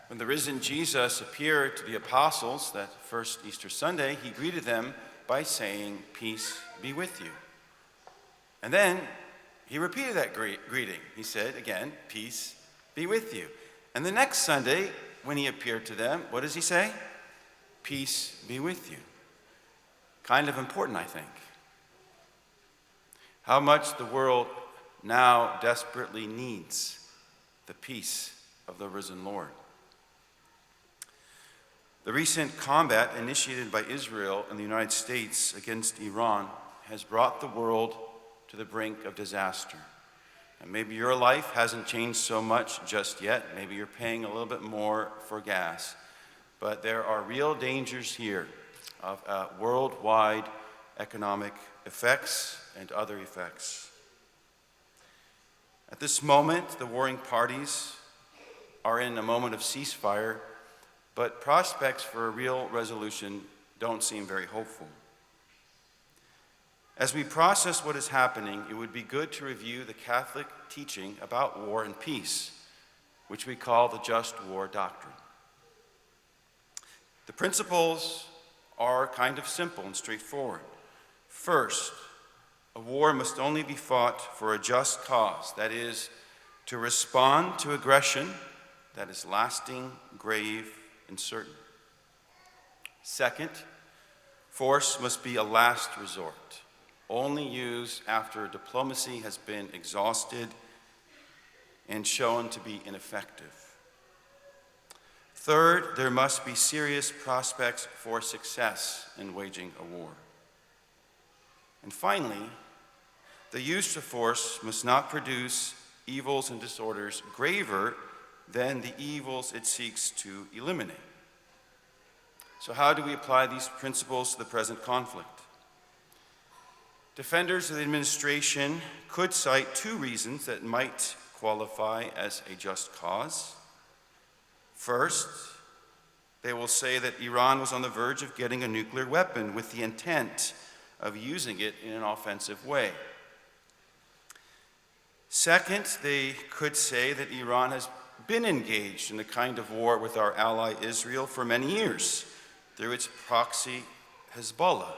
When the risen Jesus appeared to the apostles that first Easter Sunday, he greeted them by saying, "Peace be with you." And then he repeated that greeting. He said again, "Peace be with you." And the next Sunday, when he appeared to them, what does he say? "Peace be with you." Kind of important, I think. How much the world now desperately needs the peace of the risen Lord. The recent combat initiated by Israel and the United States against Iran has brought the world to the brink of disaster. And maybe your life hasn't changed so much just yet. Maybe you're paying a little bit more for gas. But there are real dangers here of worldwide economic effects and other effects. At this moment, the warring parties are in a moment of ceasefire, but prospects for a real resolution don't seem very hopeful. As we process what is happening, it would be good to review the Catholic teaching about war and peace, which we call the just war doctrine. The principles are kind of simple and straightforward. First, a war must only be fought for a just cause, that is, to respond to aggression that is lasting, grave, and certain. Second, force must be a last resort, only used after diplomacy has been exhausted and shown to be ineffective. Third, there must be serious prospects for success in waging a war. And finally, the use of force must not produce evils and disorders graver than the evils it seeks to eliminate. So how do we apply these principles to the present conflict? Defenders of the administration could cite two reasons that might qualify as a just cause. First, they will say that Iran was on the verge of getting a nuclear weapon with the intent of using it in an offensive way. Second, they could say that Iran has been engaged in the kind of war with our ally Israel for many years through its proxy Hezbollah.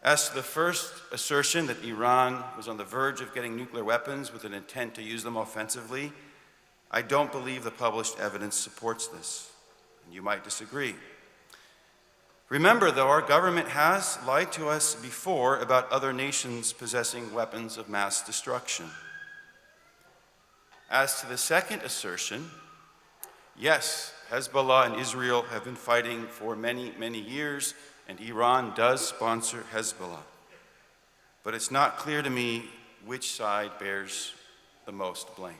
As to the first assertion that Iran was on the verge of getting nuclear weapons with an intent to use them offensively, I don't believe the published evidence supports this, and you might disagree. Remember, though, our government has lied to us before about other nations possessing weapons of mass destruction. As to the second assertion, yes, Hezbollah and Israel have been fighting for many, many years, and Iran does sponsor Hezbollah. But it's not clear to me which side bears the most blame.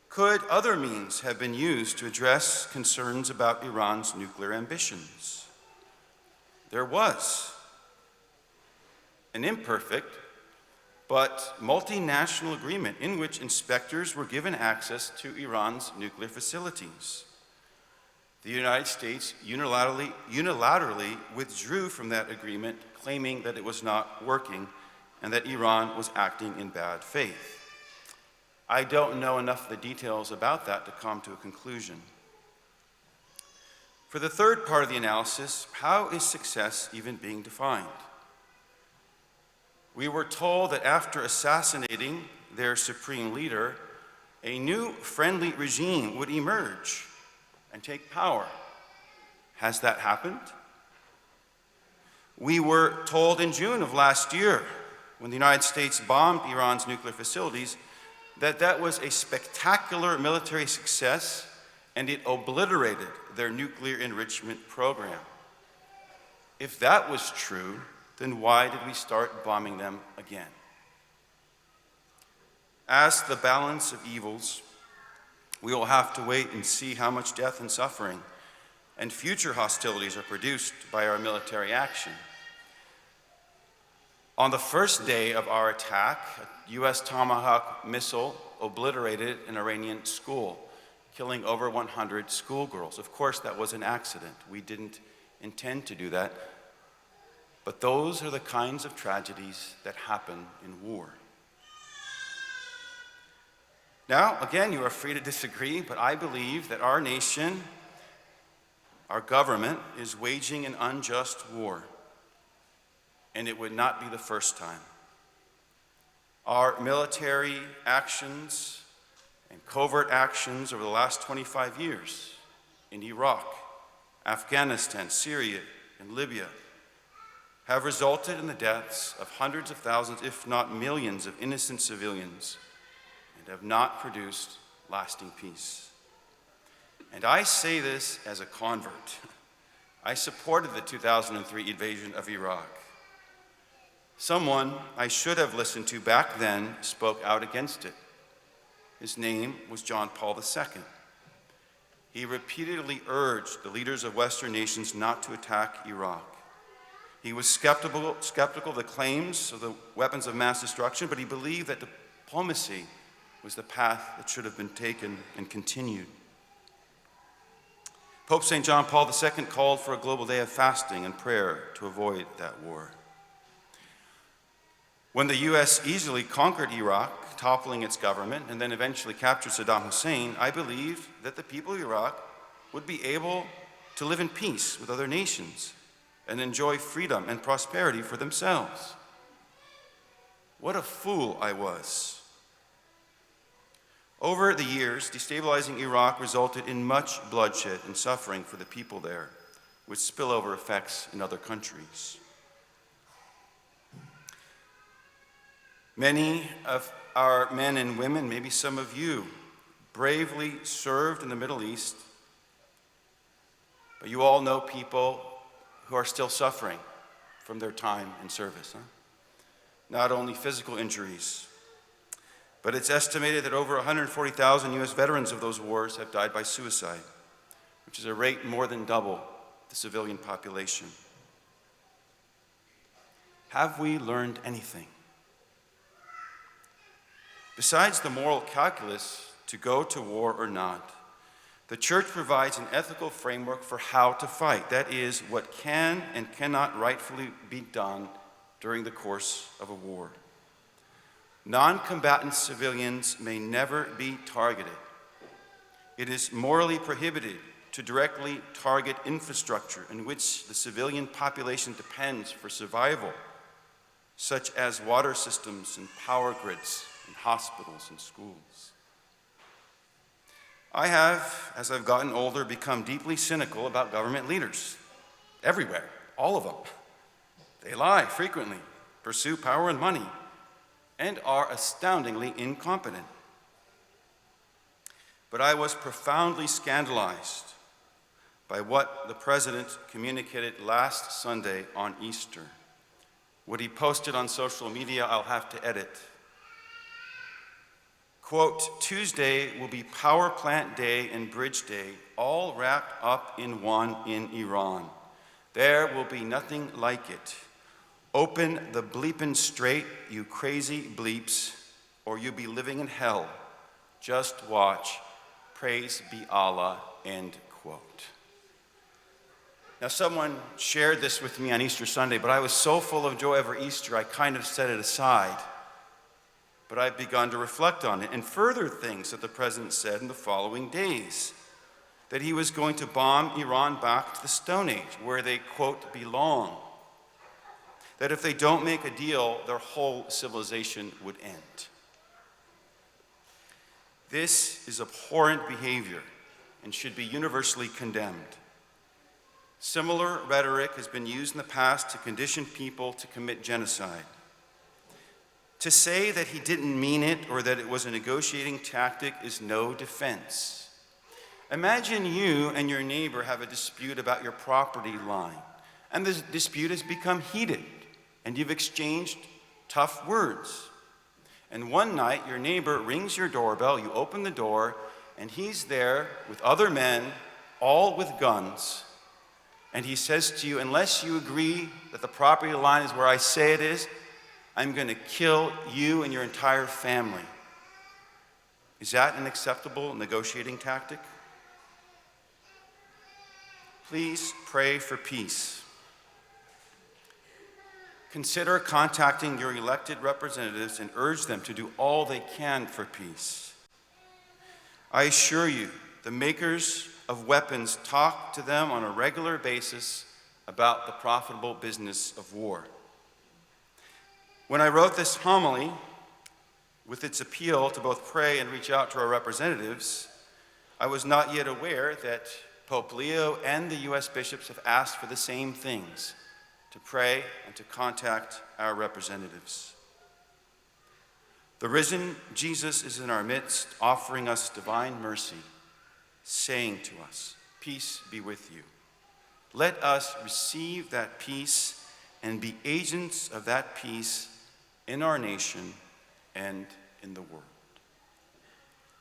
Could other means have been used to address concerns about Iran's nuclear ambitions? There was an imperfect but multinational agreement in which inspectors were given access to Iran's nuclear facilities. The United States unilaterally withdrew from that agreement, claiming that it was not working and that Iran was acting in bad faith. I don't know enough of the details about that to come to a conclusion. For the third part of the analysis, how is success even being defined? We were told that after assassinating their supreme leader, a new friendly regime would emerge and take power. Has that happened? We were told in June of last year, when the United States bombed Iran's nuclear facilities, that was a spectacular military success and it obliterated their nuclear enrichment program. If that was true, then why did we start bombing them again? As the balance of evils, we will have to wait and see how much death and suffering and future hostilities are produced by our military action. On the first day of our attack, a U.S. Tomahawk missile obliterated an Iranian school, killing over 100 schoolgirls. Of course, that was an accident. We didn't intend to do that. But those are the kinds of tragedies that happen in war. Now, again, you are free to disagree, but I believe that our nation, our government, is waging an unjust war, and it would not be the first time. Our military actions and covert actions over the last 25 years in Iraq, Afghanistan, Syria, and Libya have resulted in the deaths of hundreds of thousands, if not millions, of innocent civilians, and have not produced lasting peace. And I say this as a convert. I supported the 2003 invasion of Iraq. Someone I should have listened to back then spoke out against it. His name was John Paul II. He repeatedly urged the leaders of Western nations not to attack Iraq. He was skeptical of the claims of the weapons of mass destruction, but he believed that diplomacy was the path that should have been taken and continued. Pope St. John Paul II called for a global day of fasting and prayer to avoid that war. When the U.S. easily conquered Iraq, toppling its government, and then eventually captured Saddam Hussein, I believed that the people of Iraq would be able to live in peace with other nations and enjoy freedom and prosperity for themselves. What a fool I was. Over the years, destabilizing Iraq resulted in much bloodshed and suffering for the people there, with spillover effects in other countries. Many of our men and women, maybe some of you, bravely served in the Middle East, but you all know people who are still suffering from their time in service. Not only physical injuries, but it's estimated that over 140,000 U.S. veterans of those wars have died by suicide, which is a rate more than double the civilian population. Have we learned anything? Besides the moral calculus to go to war or not, the Church provides an ethical framework for how to fight. That is, what can and cannot rightfully be done during the course of a war. Non-combatant civilians may never be targeted. It is morally prohibited to directly target infrastructure in which the civilian population depends for survival, such as water systems and power grids, and hospitals and schools. I have, as I've gotten older, become deeply cynical about government leaders. Everywhere, all of them. They lie frequently, pursue power and money, and are astoundingly incompetent. But I was profoundly scandalized by what the President communicated last Sunday on Easter. What he posted on social media, I'll have to edit. Quote, Tuesday will be power plant day and bridge day, all wrapped up in one in Iran. There will be nothing like it. Open the bleepin' straight, you crazy bleeps, or you'll be living in hell. Just watch. Praise be Allah, end quote. Now, someone shared this with me on Easter Sunday, but I was so full of joy over Easter, I kind of set it aside. But I've begun to reflect on it and further things that the President said in the following days. That he was going to bomb Iran back to the Stone Age, where they, quote, belong. That if they don't make a deal, their whole civilization would end. This is abhorrent behavior and should be universally condemned. Similar rhetoric has been used in the past to condition people to commit genocide. To say that he didn't mean it or that it was a negotiating tactic is no defense. Imagine you and your neighbor have a dispute about your property line, and the dispute has become heated, and you've exchanged tough words. And one night, your neighbor rings your doorbell, you open the door, and he's there with other men, all with guns, and he says to you, unless you agree that the property line is where I say it is, I'm going to kill you and your entire family. Is that an acceptable negotiating tactic? Please pray for peace. Consider contacting your elected representatives and urge them to do all they can for peace. I assure you, the makers of weapons talk to them on a regular basis about the profitable business of war. When I wrote this homily, with its appeal to both pray and reach out to our representatives, I was not yet aware that Pope Leo and the U.S. bishops have asked for the same things, to pray and to contact our representatives. The risen Jesus is in our midst, offering us divine mercy, saying to us, "Peace be with you." Let us receive that peace and be agents of that peace in our nation and in the world.